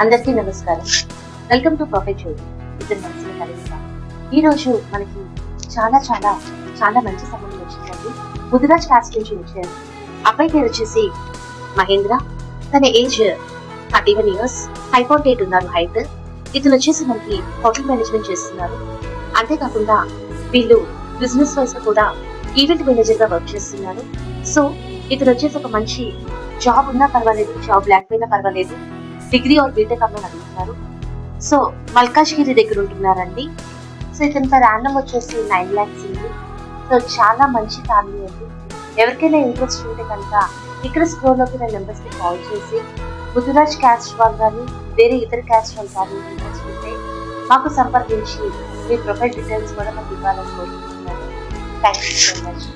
అందరికీ నమస్కారం. Welcome to perfect జ్యోతి. ఇద్దరు మనసులు కలిగిన ఈ రోజు మనకి చాలా చాలా చాలా మంచి సంబంధం వచ్చిందండి. ముదిరాజ్ కాస్ట్ నుంచి వచ్చారు. అబ్బాయి పేరు వచ్చేసి మహేంద్ర. తన ఏజ్ 31 years. 5'8" ఉన్నారు హైట్. ఇతను వచ్చేసి మనకి హోటల్ మేనేజ్మెంట్ చేస్తున్నారు. అంతేకాకుండా వీళ్ళు బిజినెస్ వైస్ కూడా ఈవెంట్ మేనేజర్ గా వర్క్ చేస్తున్నారు. సో ఇతను వచ్చేసి ఒక మంచి జాబ్ ఉన్నా పర్వాలేదు, జాబ్ లేకపోయినా పర్వాలేదు, డిగ్రీ ఆర్ బీటెక్ అమ్మని అడుగుతున్నారు. సో మల్కాజ్గిరి దగ్గర ఉంటున్నారండి. సో ఇతని పర్ యానం వచ్చేసి 9 lakhs ఉంది. సో చాలా మంచి ఫ్యామిలీ అండి. ఎవరికైనా ఇంట్రెస్ట్ ఉంటే కనుక ఇక్కడ స్క్రోల్ లోకి నా నెంబర్స్ కి కాల్ చేసి ముదిరాజ్ క్యాస్ట్ వాళ్ళు కానీ వేరే ఇతర క్యాస్ట్ వాళ్ళు కానీ ఇంట్రెస్ట్ ఉంటే మాకు సంప్రదించి మీ ప్రొఫైల్ డీటెయిల్స్ కూడా మాకు ఇవ్వాలని కోరుకుంటున్నాను. Thank you so much.